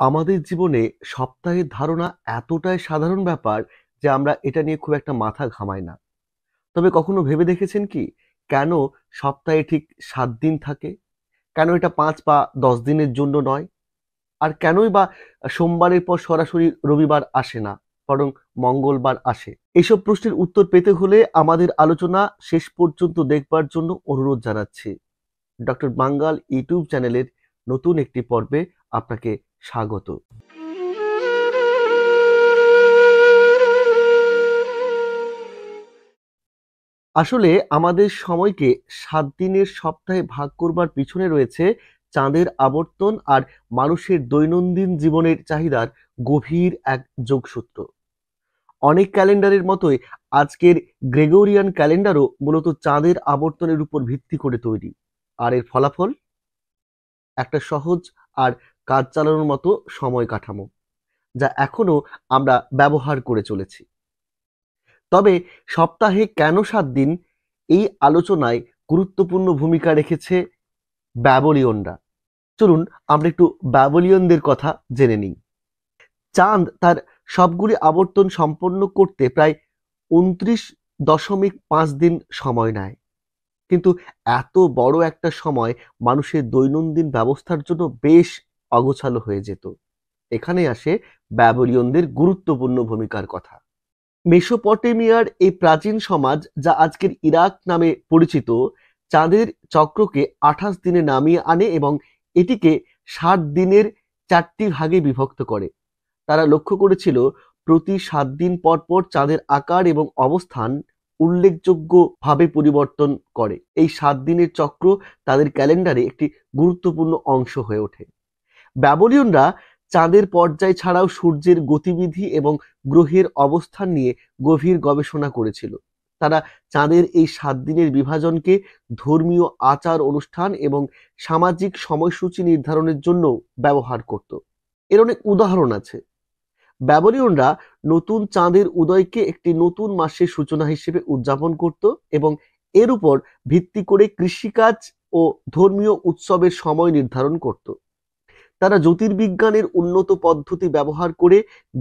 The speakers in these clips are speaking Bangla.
আমাদের জীবনে সপ্তাহের ধারণা এতটাই সাধারণ ব্যাপার যে আমরা এটা নিয়ে খুব একটা মাথা ঘামাই না। তবে কখনো ভেবে দেখেছেন কি কেন সপ্তাহে ঠিক ৭ দিন থাকে? কেন এটা ৫ বা ১০ দিনের জন্য নয়? আর কেনই বা সোমবারের পর সরাসরি রবিবার আসে না, বরং মঙ্গলবার আসে? এসব প্রশ্নের উত্তর পেতে হলে আমাদের আলোচনা শেষ পর্যন্ত দেখবার জন্য অনুরোধ জানাচ্ছি। ডক্টর বাঙ্গাল ইউটিউব চ্যানেলের নতুন একটি পর্বে আপনাকে স্বাগত। আসলে আমাদের সময়কে ৭ দিনের সপ্তাহে ভাগ করবার পিছনে রয়েছে চাঁদের আবর্তন আর মানুষের দৈনন্দিন জীবনের চাহিদার গভীর এক যোগসূত্র। অনেক ক্যালেন্ডারের মতোই আজকের গ্রেগরিয়ান ক্যালেন্ডারও মূলত চাঁদের আবর্তনের উপর ভিত্তি করে তৈরি। আর এর ফলাফল একটা সহজ আর কাজ চালানোর মতো সময় কাঠামো, যা এখনো আমরা ব্যবহার করে চলেছি। তবে সপ্তাহে কেন ৭ দিন, এই আলোচনায় গুরুত্বপূর্ণ ভূমিকা রেখেছে ব্যাবিলনীয়রা। চলুন আমরা একটু ব্যাবিলনীয়দের কথা জেনে নিই। চাঁদ তার সবগুলি আবর্তন সম্পন্ন করতে প্রায় ২৯.৫ দিন সময় নেয়। কিন্তু এত বড় একটা সময় মানুষের দৈনন্দিন ব্যবস্থার জন্য বেশ অগোছালো হয়ে যেত। এখানে আসে ব্যাবিলনীয়দের গুরুত্বপূর্ণ ভূমিকার কথা। মেসোপটেমিয়ার এই প্রাচীন সমাজ, যা আজকের ইরাক নামে পরিচিত, চাঁদের চক্রকে ২৮ দিনে নামিয়ে আনে এবং এটিকে ৬০ দিনের ৪টি ভাগে বিভক্ত করে। তারা লক্ষ্য করেছিল প্রতি ৭ দিন পর পর চাঁদের আকার এবং অবস্থান উল্লেখযোগ্যভাবে পরিবর্তন করে। এই ৭ দিনের চক্র তাদের ক্যালেন্ডারে একটি গুরুত্বপূর্ণ অংশ হয়ে ওঠে। ব্যাবিলনীয়রা চাঁদের পর্যায় ছাড়াও সূর্যের গতিবিধি এবং গ্রহের অবস্থান নিয়ে গভীর গবেষণা করেছিল। তারা চাঁদের এই ৭ দিনের বিভাজনকে ধর্মীয় আচার অনুষ্ঠান এবং সামাজিক সময়সূচি নির্ধারণের জন্য ব্যবহার করত। এর অনেক উদাহরণ আছে। ব্যাবিলনীয়রা নতুন চাঁদের উদয়কে একটি নতুন মাসের সূচনা হিসেবে উদযাপন করত এবং এর উপর ভিত্তি করে কৃষিকাজ ও ধর্মীয় উৎসবের সময় নির্ধারণ করত। তারা জ্যোতির্বিজ্ঞানের উন্নত পদ্ধতি ব্যবহার করে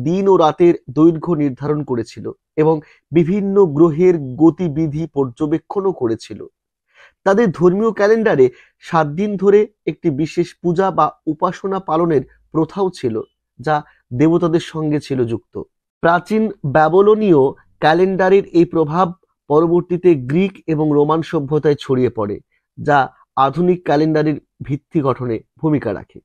দিন ও রাতের দৈর্ঘ্য নির্ধারণ করেছিল এবং বিভিন্ন গ্রহের গতিবিধি পর্যবেক্ষণও করেছিল। তাদের ধর্মীয় ক্যালেন্ডারে ৭ দিন ধরে একটি বিশেষ পূজা বা উপাসনা পালনের প্রথাও ছিল, যা দেবতাদের সঙ্গে ছিল যুক্ত। প্রাচীন ব্যাবিলনীয় ক্যালেন্ডারের এই প্রভাব পরবর্তীতে গ্রিক এবং রোমান সভ্যতায় ছড়িয়ে পড়ে, যা আধুনিক ক্যালেন্ডারের ভিত্তি গঠনে ভূমিকা রাখে।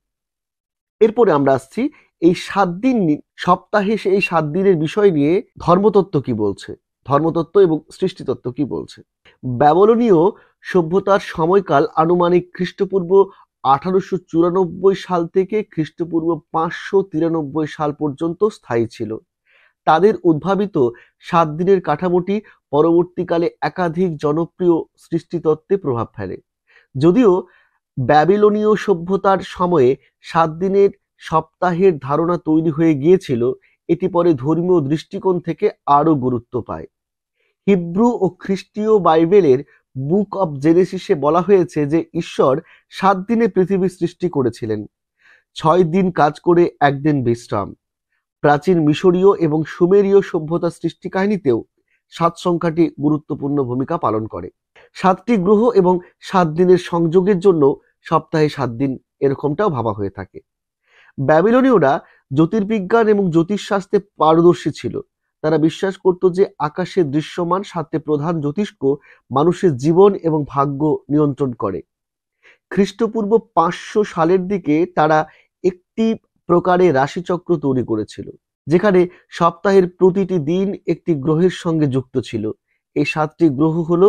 এরপরে আমরা আসছি এই ৭ দিন সপ্তাহে এই ৭ দিনের বিষয় নিয়ে ধর্মতত্ত্ব কি বলছে, ধর্মতত্ত্ব এবং সৃষ্টিতত্ত্ব কি বলছে। ব্যাবিলনীয় সভ্যতার সময়কাল আনুমানিক খ্রিস্টপূর্ব ১৮৯৪ সাল থেকে খ্রিস্টপূর্ব ৫৯৩ সাল পর্যন্ত স্থায়ী ছিল। তাদের উদ্ভাবিত ৭ দিনের কাঠামোটি পরবর্তীকালে একাধিক জনপ্রিয় সৃষ্টিতত্ত্বে প্রভাব ফেলে। যদিও ব্যাবিলনীয় সভ্যতার সময়ে ৭ দিনের সপ্তাহের ধারণা তৈরি হয়ে গিয়েছিল, এটি পরে ধর্মীয় দৃষ্টিকোণ থেকে আরও গুরুত্ব পায়। হিব্রু ও খ্রিস্টীয় বাইবেলের বুক অব জেনেসিসে বলা হয়েছে যে ঈশ্বর ৭ দিনে পৃথিবী সৃষ্টি করেছিলেন, ৬ দিন কাজ করে ১ দিন বিশ্রাম। প্রাচীন মিশরীয় এবং সুমেরীয় সভ্যতার সৃষ্টি কাহিনীতেও ৭ সংখ্যাটি গুরুত্বপূর্ণ ভূমিকা পালন করে। ৭টি গ্রহ এবং ৭ দিনের সংযোগের জন্য সপ্তাহে ৭ দিন এরকমটাও ভাবা হয়ে থাকে। ব্যাবিলনীয়রা জ্যোতির্বিজ্ঞান এবং জ্যোতিষশাস্ত্রে পারদর্শী ছিল। তারা বিশ্বাস করত যে আকাশে দৃশ্যমান ৭টি প্রধান জ্যোতিষ্ক মানুষের জীবন এবং ভাগ্য নিয়ন্ত্রণ করে। খ্রিস্টপূর্ব ৫০০ সালের দিকে তারা একটি প্রকারের রাশিচক্র তৈরি করেছিল, যেখানে সপ্তাহের প্রতিটি দিন একটি গ্রহের সঙ্গে যুক্ত ছিল। এই ৭টি গ্রহ হল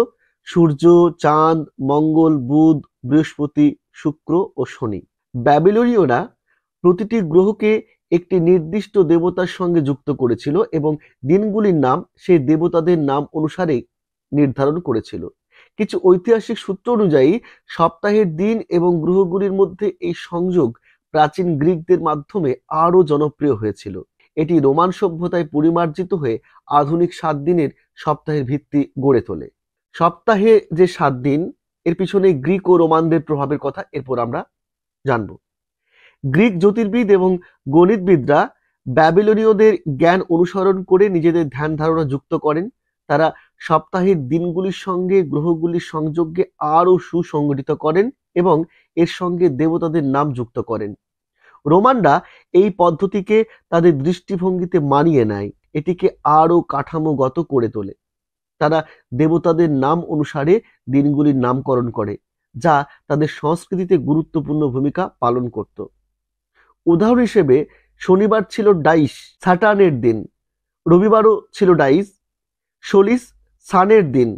সূর্য, চাঁদ, মঙ্গল, বুধ, বৃহস্পতি, শুক্র ও শনি। ব্যাবিলনীয়রা প্রতিটি গ্রহকে একটি নির্দিষ্ট দেবতার সঙ্গে যুক্ত করেছিল এবং দিনগুলির নাম সেই দেবতাদের নাম অনুসারে নির্ধারণ করেছিল। কিছু ঐতিহাসিক সূত্র অনুযায়ী সপ্তাহের দিন এবং গ্রহগুলির মধ্যে এই সংযোগ প্রাচীন গ্রিকদের মাধ্যমে আরও জনপ্রিয় হয়েছিল। এটি রোমান সভ্যতায় পরিমার্জিত হয়ে আধুনিক ৭ দিনের সপ্তাহের ভিত্তি গড়ে তোলে। সপ্তাহে যে ৭ দিন, এর পিছনে গ্রিক ও রোমানদের প্রভাবের কথা এরপর আমরা জানব। গ্রিক জ্যোতির্বিদ এবং গণিতবিদরা ব্যাবিলনীয়দের জ্ঞান অনুসরণ করে নিজেদের ধ্যান ধারণা যুক্ত করেন। তারা সপ্তাহের দিনগুলির সঙ্গে গ্রহগুলির সংযোগকে আরও সুসংগঠিত করেন এবং এর সঙ্গে দেবতাদের নাম যুক্ত করেন। রোমানরা এই পদ্ধতিকে তাদের দৃষ্টিভঙ্গিতে মানিয়ে নেয়, এটিকে আরও কাঠামোগত করে তোলে। তারা দেবতাদের নাম অনুসারে দিনগুলির নামকরণ করে, যা তাদের সংস্কৃতিতে গুরুত্বপূর্ণ ভূমিকা পালন করত। উদাহরণ হিসেবে শনিবার ছিল ডাইস, স্যাটার্নের দিন; রবিবারও ছিল ডাইস, সোলিস, সানের দিন;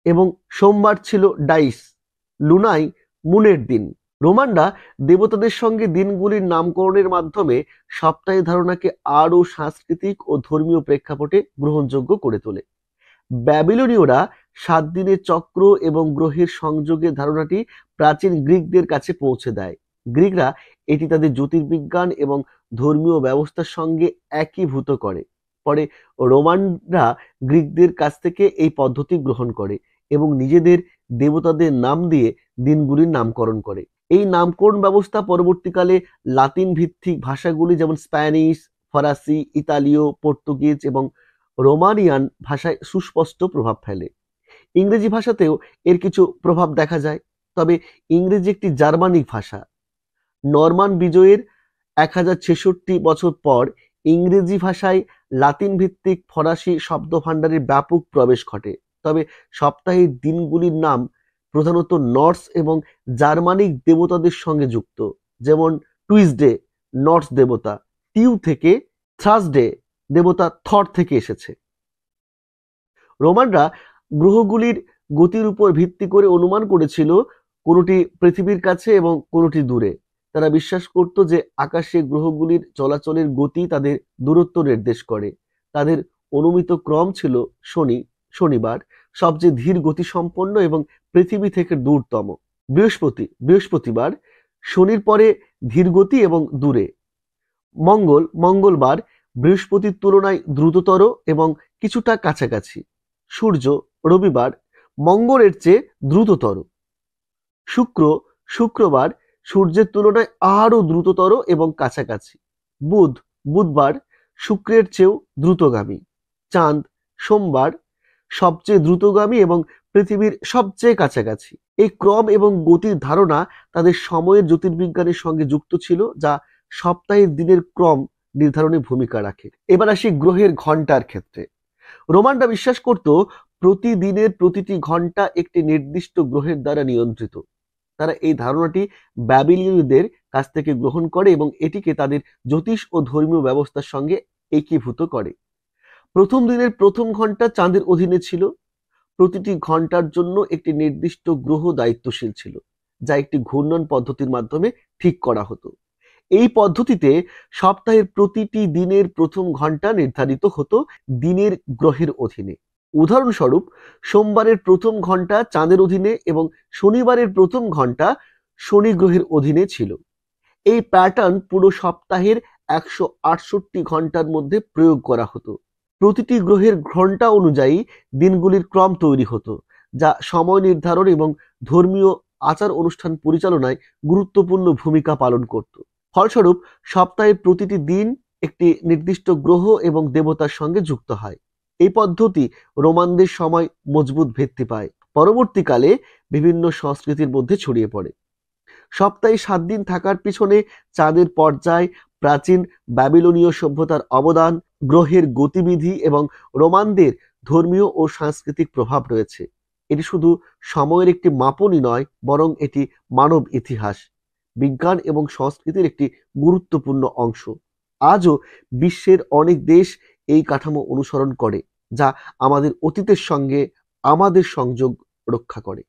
এবং সোমবার ছিল ডাইস, লুনাই, মুনের দিন। রোমানরা দেবতাদের সঙ্গে দিনগুলির নামকরণের মাধ্যমে সপ্তাহের ধারণাকে আরও সাংস্কৃতিক ও ধর্মীয় প্রেক্ষাপটে গ্রহণযোগ্য করে তোলে। ব্যাবিলনীয়রা 7 দিনের চক্র এবং গ্রহের সংযোগের ধারণাটি প্রাচীন গ্রিকদের কাছে পৌঁছে দেয়। গ্রিকরা এটি তাদের জ্যোতির্বিজ্ঞান এবং ধর্মীয় ব্যবস্থার সঙ্গে একীভূত করে। পরে রোমানরা গ্রিকদের কাছ থেকে এই পদ্ধতি গ্রহণ করে এবং নিজেদের দেবতাদের নাম দিয়ে দিনগুলির নামকরণ করে। এই নামকরণ ব্যবস্থা পরবর্তীকালে লাতিন ভিত্তিক ভাষাগুলি যেমন স্প্যানিশ, ফরাসি, ইতালীয়, পর্তুগিজ এবং রোমানিয়ান ভাষায় সুস্পষ্ট প্রভাব ফেলে। ইংরেজি ভাষাতেও এর কিছু প্রভাব দেখা যায়, তবে ইংরেজি একটি জার্মানিক ভাষা। নরমান বিজয়ের 1066 বছর পর ইংরেজি ভাষায় লাতিন ভিত্তিক ফরাসি শব্দভাণ্ডারের ব্যাপক প্রবেশ ঘটে। তবে সপ্তাহের দিনগুলির নাম প্রধানত নর্স এবং জার্মানিক দেবতাদের সঙ্গে যুক্ত, যেমন টুইসডে নর্স দেবতা, টিউ থেকে; থার্সডে দেবতা থর থেকে এসেছে। রোমানরা গ্রহগুলির গতির উপর ভিত্তি করে অনুমান করেছিল কোনটি পৃথিবীর কাছে এবং কোনটি দূরে। তারা বিশ্বাস করত যে আকাশে গ্রহগুলির চলাচলের গতি তাদের দূরত্ব নির্দেশ করে। তাদের অনুমিত ক্রম ছিল শনি, শনিবার সবচেয়ে ধীর গতিসম্পন্ন এবং পৃথিবী থেকে দূরতম; বৃহস্পতি, বৃহস্পতিবার শনির পরে ধীরগতি এবং দূরে; মঙ্গল, মঙ্গলবার বৃহস্পতির তুলনায় দ্রুততর এবং কিছুটা কাছাকাছি; সূর্য, রবিবার মঙ্গলের চেয়ে দ্রুততর; শুক্র, শুক্রবার সূর্যের তুলনায় আরও দ্রুততর এবং কাছাকাছি; বুধ, বুধবার শুক্রের চেয়েও দ্রুতগামী; চাঁদ, সোমবার সবচেয়ে দ্রুতগামী এবং পৃথিবীর সবচেয়ে কাছাকাছি। এই ক্রম এবং গতির ধারণা তাদের সময়ের জ্যোতির্বিজ্ঞানের সঙ্গে যুক্ত ছিল, যা সপ্তাহের দিনের ক্রম নির্ধারণে ভূমিকা রাখে। এবার আসি গ্রহের ঘন্টার ক্ষেত্রে। রোমানরা বিশ্বাস করত প্রতিদিনের প্রতিটি ঘন্টা একটি নির্দিষ্ট গ্রহের দ্বারা নিয়ন্ত্রিত। তারা এই ধারণাটি ব্যাবিলনীয়দের কাছ থেকে গ্রহণ করে এবং এটিকে তাদের জ্যোতিষ ও ধর্মীয় ব্যবস্থার সঙ্গে একীভূত করে। প্রথম দিনের প্রথম ঘন্টা চাঁদের অধীনে ছিল। প্রতিটি ঘন্টার জন্য একটি নির্দিষ্ট গ্রহ দায়িত্বশীল ছিল, যা একটি ঘূর্ণন পদ্ধতির মাধ্যমে ঠিক করা হতো। এই পদ্ধতিতে সপ্তাহের প্রতিটি দিনের প্রথম ঘন্টা নির্ধারিত হতো দিনের গ্রহের অধীনে। উদাহরণস্বরূপ, সোমবারের প্রথম ঘন্টা চাঁদের অধীনে এবং শনিবারের প্রথম ঘন্টা শনি গ্রহের অধীনে ছিল। এই প্যাটার্ন পুরো সপ্তাহের 168 ঘন্টার মধ্যে প্রয়োগ করা হতো। প্রতিটি গ্রহের ঘন্টা অনুযায়ী দিনগুলির ক্রম তৈরি হতো, যা সময় নির্ধারণ এবং ধর্মীয় আচার অনুষ্ঠান পরিচালনায় গুরুত্বপূর্ণ ভূমিকা পালন করত। ফলস্বরূপ সপ্তাহের প্রতিটি দিন একটি নির্দিষ্ট গ্রহ এবং দেবতার সঙ্গে যুক্ত হয়। এই পদ্ধতি রোমানদের সময় মজবুত ভিত্তি পায়। পরবর্তীকালে বিভিন্ন সংস্কৃতির মধ্যে ছড়িয়ে পড়ে। সপ্তাহে 7 দিন থাকার পিছনে চাঁদের পর্যায়, প্রাচীন ব্যাবিলনীয় সভ্যতার অবদান, গ্রহের গতিবিধি এবং রোমানদের ধর্মীয় ও সাংস্কৃতিক প্রভাব রয়েছে। এটি শুধু সময়ের একটি মাপনই নয়, বরং এটি মানব ইতিহাস, বিজ্ঞান এবং সংস্কৃতির একটি গুরুত্বপূর্ণ অংশ। আজও বিশ্বের অনেক দেশ এই কাঠামো অনুসরণ করে, যা আমাদের অতীতের সঙ্গে আমাদের সংযোগ রক্ষা করে।